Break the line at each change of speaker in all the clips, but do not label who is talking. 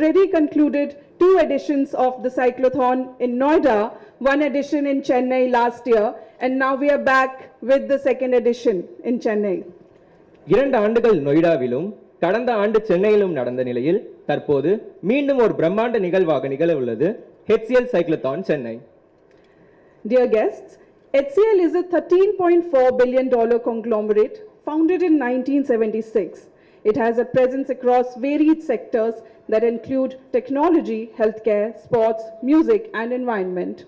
already concluded 2 editions of the Cyclothon in Noida, 1 edition in Chennai last year, and now we are back with the second edition in Chennai.
2 ஆண்டுகள் நொய்டாவிலும் கடந்த ஆண்டு சென்னையிலும் நடந்த நிலையில் தற்போது மீண்டும் ஒரு பிரம்மாண்ட நிகழ்வாக நிகழ உள்ளது HCL Cyclothon Chennai.
Dear guests, HCL is a $13.4 billion conglomerate founded in 1976. It has a presence across varied sectors that include technology, healthcare, sports, music and environment.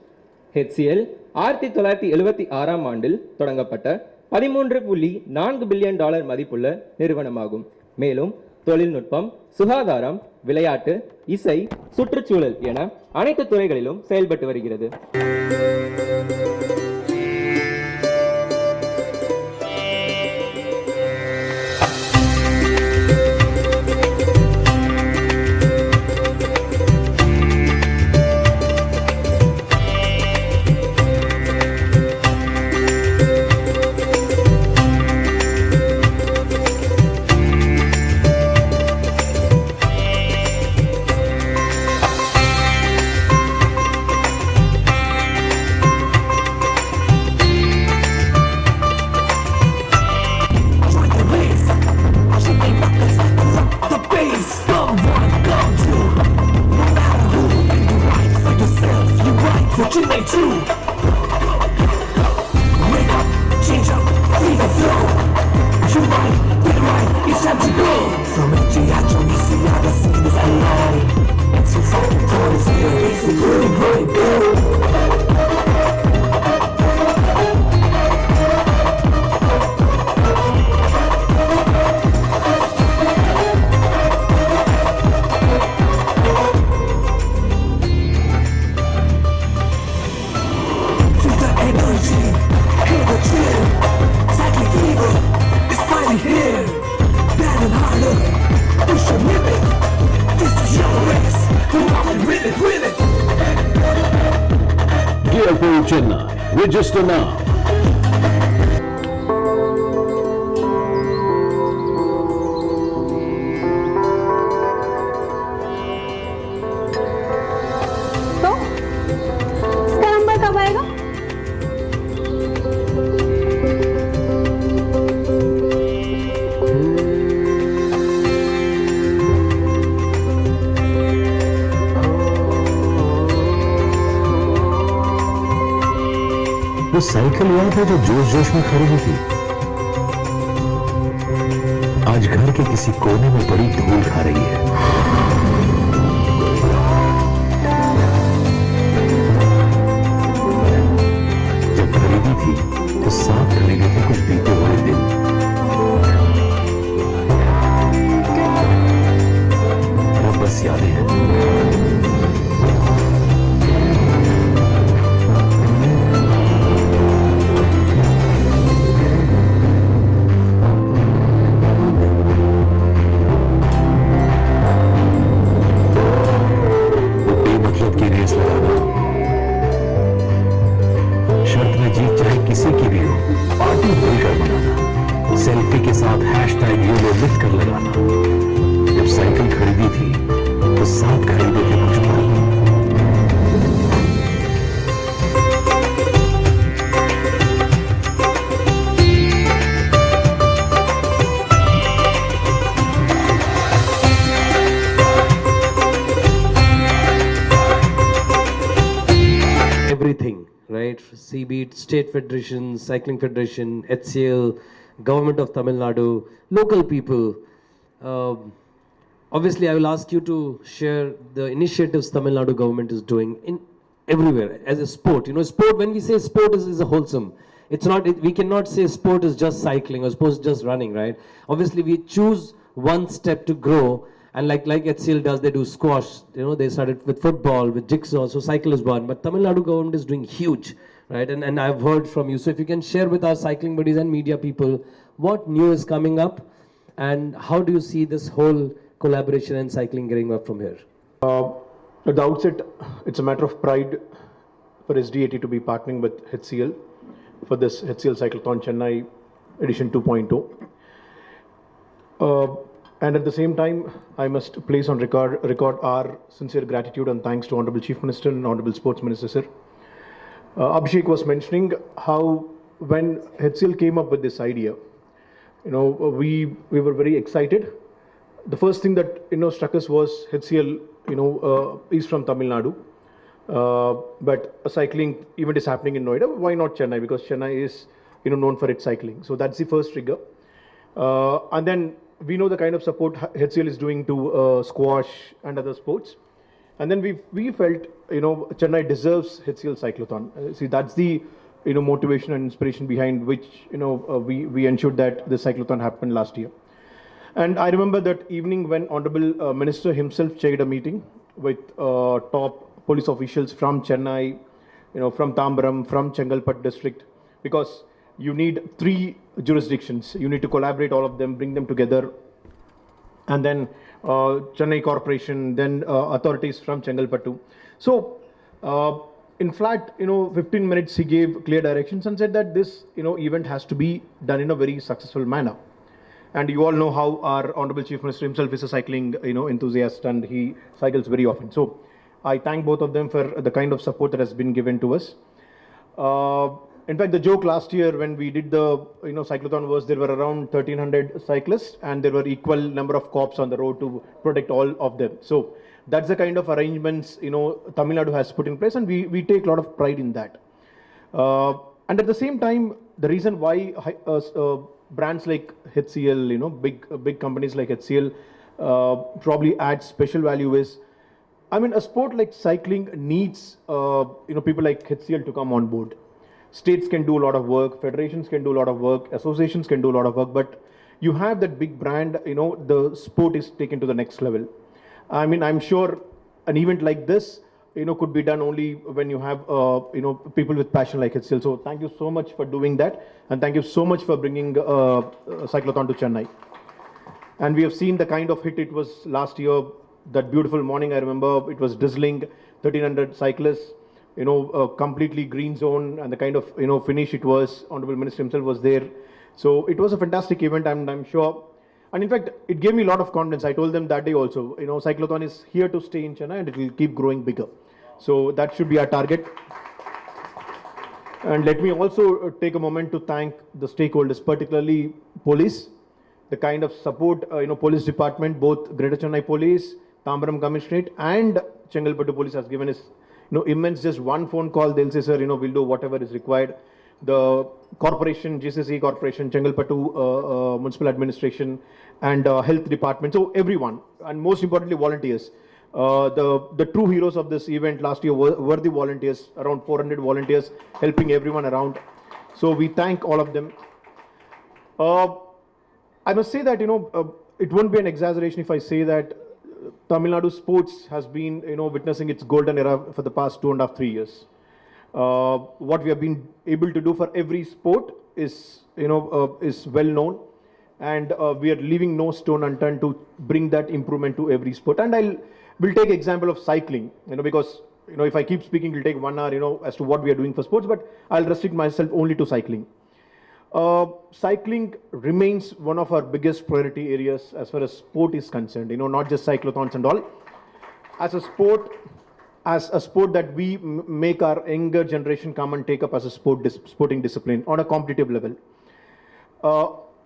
HCL 1976 ஆண்டில் தொடங்கப்பட்ட $13.4 பில்லியன் மதிப்புள்ள நிறுவனமாகும். மேலும் தொழில்நுட்பம், சுகாதாரம், விளையாட்டு, இசை, சுற்றுச்சூழல் என அனைத்து துறைகளிலும் செயல்பட்டு வருகிறது.
Chennai true. Wake up, change up, feel the flow. You right, get right, it's time to go. From HCL to HCL, the scene is alive. It's your fucking time is here, it's a pretty bright go.
Chennai, register now.
तो इसका number कब आएगा?
वो cycle याद है जो जोश जोश में खरीदी थी? आज घर के किसी कोने में बड़ी धूल खा रही है। जब खरीदी थी तो साथ खरीदे थे कुछ बीते हुए दिन। अब बस यादें हैं। सेल्फी के साथ हैशटैग यूलो लिख कर लगाना। जब साइकिल खरीदी थी तो साथ खरीदे थे कुछ पल।
Everything, right? CB, State Federation, Cycling Federation, HCL, Government of Tamil Nadu, local people. Obviously, I will ask you to share the initiatives Tamil Nadu government is doing in everywhere as a sport. You know, sport, when we say sport is a wholesome. It's not, we cannot say sport is just cycling or sport is just running, right? Obviously, we choose one step to grow. And like HCL does, they do squash. You know, they started with football, with jigsaw. So cycle is one. But Tamil Nadu government is doing huge, right? And I've heard from you. So if you can share with our cycling buddies and media people, what new is coming up, and how do you see this whole collaboration and cycling getting up from here?
At the outset, it's a matter of pride for SDAT to be partnering with HCL for this HCL Cyclothon Chennai edition 2.0. And at the same time, I must place on record our sincere gratitude and thanks to Honorable Chief Minister and Honorable Sports Minister, sir. Abhishek was mentioning how when HCL came up with this idea, we were very excited. The first thing that struck us was HCL is from Tamil Nadu, but a cycling event is happening in Noida. Why not Chennai? Because Chennai is known for its cycling. So that's the first trigger. And then we know the kind of support HCL is doing to squash and other sports. And then we felt Chennai deserves HCL Cyclothon. See, that's the motivation and inspiration behind which we ensured that the cyclothon happened last year. And I remember that evening when Honorable Minister himself chaired a meeting with top police officials from Chennai, from Tambaram, from Chengalpattu district, because you need 3 jurisdictions. You need to collaborate all of them, bring them together, and then Chennai Corporation, then authorities from Chengalpattu. So, in fact, 15 minutes he gave clear directions and said that this, event has to be done in a very successful manner. And you all know how our Honorable Chief Minister himself is a cycling, enthusiast, and he cycles very often. So, I thank both of them for the kind of support that has been given to us. In fact, the joke last year when we did the cyclothon was there were around 1,300 cyclists and there were equal number of cops on the road to protect all of them. So that's the kind of arrangements Tamil Nadu has put in place, and we take a lot of pride in that. And at the same time, the reason why brands like HCL, big companies like HCL probably add special value is, I mean, a sport like cycling needs people like HCL to come on board. States can do a lot of work, federations can do a lot of work, associations can do a lot of work, but you have that big brand, the sport is taken to the next level. I mean, I'm sure an event like this, could be done only when you have, people with passion like HCL. So thank you so much for doing that, and thank you so much for bringing Cyclothon to Chennai. And we have seen the kind of hit it was last year. That beautiful morning, I remember it was drizzling, 1,300 cyclists. Completely green zone, and the kind of finish it was. Honorable Minister himself was there, so it was a fantastic event. I'm sure, and in fact, it gave me a lot of confidence. I told them that day also. Cyclothon is here to stay in Chennai, and it will keep growing bigger. So that should be our target. And let me also take a moment to thank the stakeholders, particularly police, the kind of support police department, both Greater Chennai Police, Tambaram Commissionerate, and Chengalpattu Police has given us. Immense, just one phone call, they'll say, sir, we'll do whatever is required. The corporation, GCC Corporation, Chengalpattu Municipal Administration, and Health Department, so everyone, and most importantly, volunteers. The true heroes of this event last year were the volunteers, around 400 volunteers helping everyone around. So we thank all of them. I must say that, it won't be an exaggeration if I say that Tamil Nadu sports has been, witnessing its golden era for the past 2.5-3 years. What we have been able to do for every sport is well known, and we are leaving no stone unturned to bring that improvement to every sport. And we'll take example of cycling, because if I keep speaking, it'll take 1 hour, as to what we are doing for sports. But I'll restrict myself only to cycling. Cycling remains one of our biggest priority areas as far as sport is concerned, not just cyclothons and all. As a sport that we make our younger generation come and take up as a sporting discipline on a competitive level.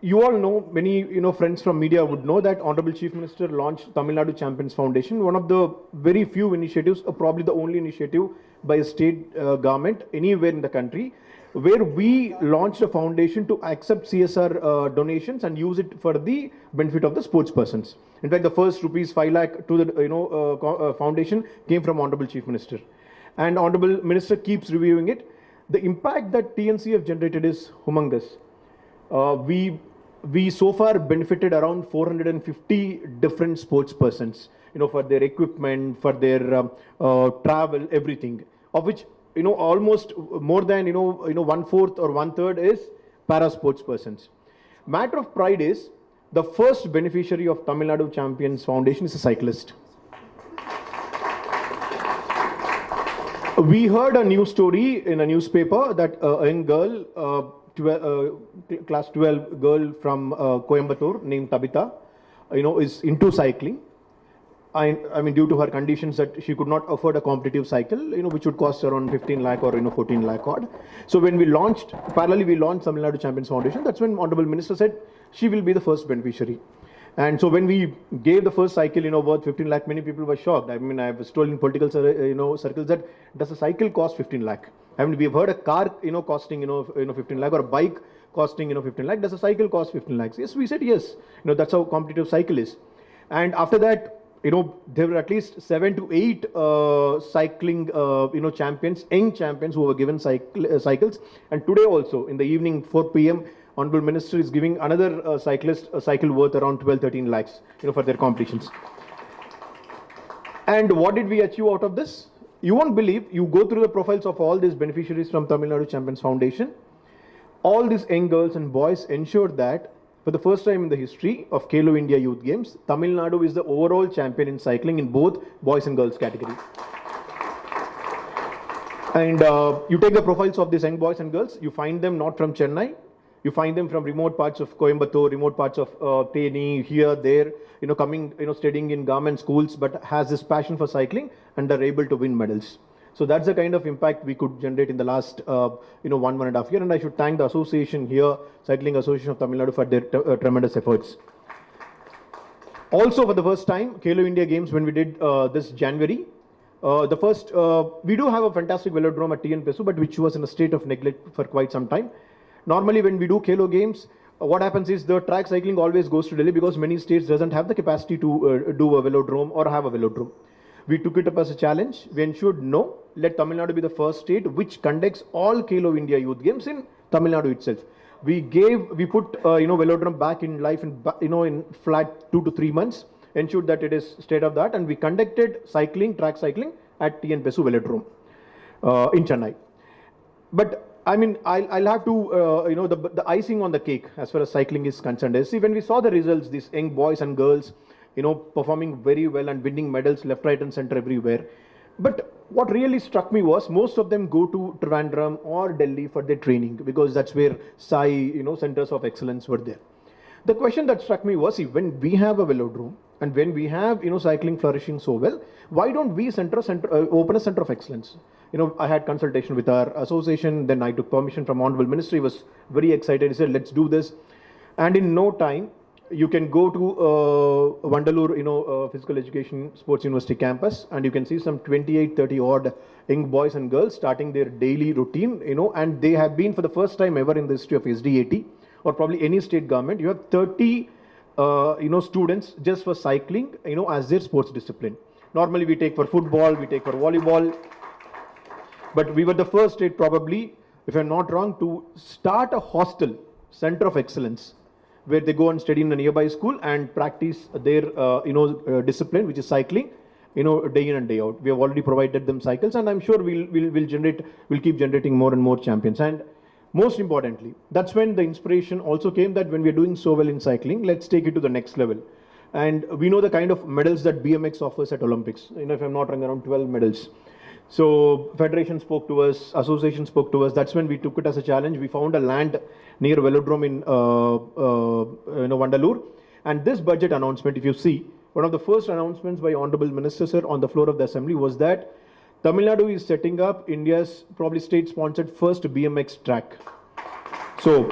You all know, many friends from media would know that Honorable Chief Minister launched Tamil Nadu Champions Foundation, one of the very few initiatives, or probably the only initiative by a state government anywhere in the country, where we launched a foundation to accept CSR donations and use it for the benefit of the sports persons. In fact, the first rupees 5 lakh to the foundation came from Honorable Chief Minister, and Honorable Minister keeps reviewing it. The impact that TNCF generated is humongous. We so far benefited around 450 different sports persons, for their equipment, for their travel, everything, of which almost more than 1/4 or 1/3 is para sports persons. Matter of pride is the first beneficiary of Tamil Nadu Champions Foundation is a cyclist. We heard a news story in a newspaper that a young girl, class 12 girl from Coimbatore named Tabitha, is into cycling. I mean, due to her conditions that she could not afford a competitive cycle, which would cost around 15 lakh or 14 lakh odd. So when we launched, parallelly we launched Tamil Nadu Champions Foundation. That's when Honorable Minister said she will be the first beneficiary. And so when we gave the first cycle, worth 15 lakh, many people were shocked. I mean, I was told in political, circles that does a cycle cost 15 lakh? I mean, we've heard a car, costing, 15 lakh, or a bike costing, 15 lakh. Does a cycle cost 15 lakhs? Yes, we said yes. That's how competitive cycle is. And after that, there were at least 7 to 8 cycling, champions, young champions who were given cycles. And today also, in the evening, 4 p.m., Honorable Minister is giving another cyclist a cycle worth around 12-13 lakhs, for their competitions. And what did we achieve out of this? You won't believe, you go through the profiles of all these beneficiaries from Tamil Nadu Champions Foundation. All these young girls and boys ensured that for the first time in the history of Khelo India Youth Games, Tamil Nadu is the overall champion in cycling in both boys and girls category. And you take the profiles of these young boys and girls, you find them not from Chennai, you find them from remote parts of Coimbatore, remote parts of Theni, here, there, coming, studying in government schools, but has this passion for cycling and are able to win medals. So that's the kind of impact we could generate in the last, 1.5 years. And I should thank the association here, Cycling Association of Tamil Nadu, for their tremendous efforts. Also, for the first time, Khelo India Games, when we did this January, we do have a fantastic velodrome at TN Pesu, but which was in a state of neglect for quite some time. Normally, when we do Khelo Games, what happens is the track cycling always goes to Delhi because many states doesn't have the capacity to do a velodrome or have a velodrome. We took it up as a challenge. We ensured no, let Tamil Nadu be the first state which conducts all Khelo India Youth Games in Tamil Nadu itself. We put velodrome back in life in flat 2 to 3 months, ensured that it is state of the art, and we conducted track cycling at TN Pesu Velodrome in Chennai. But I mean, I'll have to, the icing on the cake as far as cycling is concerned is, see, when we saw the results, these young boys and girls, performing very well and winning medals left, right and center everywhere. But what really struck me was most of them go to Trivandrum or Delhi for their training because that's where centers of excellence were there. The question that struck me was, see, when we have a velodrome and when we have, cycling flourishing so well, why don't we open a center of excellence? I had consultation with our association, then I took permission from Honorable Ministry, was very excited. He said, let's do this. And in no time, you can go to Vandalur, Physical Education Sports University campus, and you can see some 28-30 odd young boys and girls starting their daily routine, and they have been for the first time ever in the history of SDAT or probably any state government. You have 30, students just for cycling, as their sports discipline. Normally we take for football, we take for volleyball, but we were the first state probably, if I'm not wrong, to start a hostel, center of excellence, where they go and study in a nearby school and practice their, discipline, which is cycling, day in and day out. We have already provided them cycles, and I'm sure we'll keep generating more and more champions. And most importantly, that's when the inspiration also came that when we're doing so well in cycling, let's take it to the next level. And we know the kind of medals that BMX offers at Olympics. If I'm not wrong, around 12 medals. So Federation spoke to us, Association spoke to us. That's when we took it as a challenge. We found a land near Velodrome in Vandalur. And this budget announcement, if you see, one of the first announcements by Honorable Minister Sir on the floor of the Assembly was that Tamil Nadu is setting up India's probably state-sponsored first BMX track. So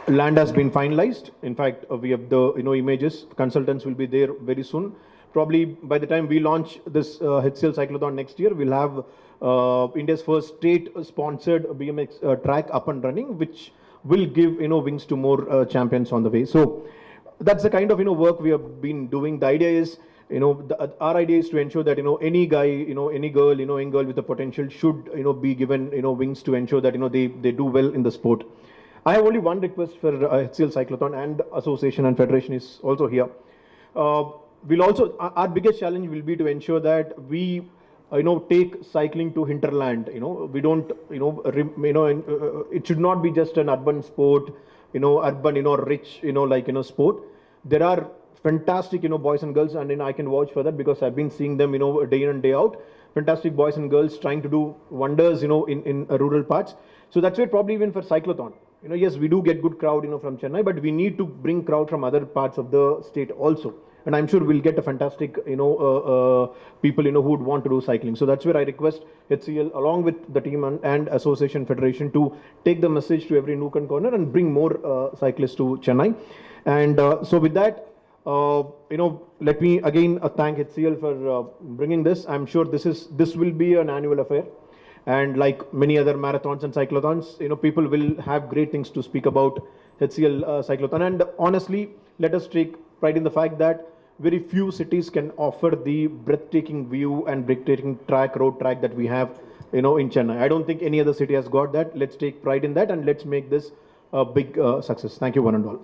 land has been finalized. In fact, we have the images. Consultants will be there very soon. Probably by the time we launch this HCL Cyclothon next year, we'll have India's first state-sponsored BMX track up and running, which will give wings to more champions on the way. So that's the kind of work we have been doing. The idea is, our idea is to ensure that any guy, any girl, young girl with the potential should be given wings to ensure that they do well in the sport. I have only one request for HCL Cyclothon, and association and federation is also here. Our biggest challenge will be to ensure that we take cycling to hinterland. We don't it should not be just an urban sport, urban rich sport. There are fantastic boys and girls, and I can vouch for that because I've been seeing them day in and day out. Fantastic boys and girls trying to do wonders in rural parts. So that's why probably even for cyclothon, yes, we do get good crowd, from Chennai, but we need to bring crowd from other parts of the state also. And I'm sure we'll get a fantastic, people, who would want to do cycling. So that's where I request HCL, along with the team and Association Federation, to take the message to every nook and corner and bring more cyclists to Chennai. And so with that, let me again thank HCL for bringing this. I'm sure this will be an annual affair. And like many other marathons and cyclothons, people will have great things to speak about HCL Cyclothon. And honestly, let us take pride in the fact that very few cities can offer the breathtaking view and breathtaking road track that we have, in Chennai. I don't think any other city has got that. Let's take pride in that and let's make this a big success. Thank you, one and all.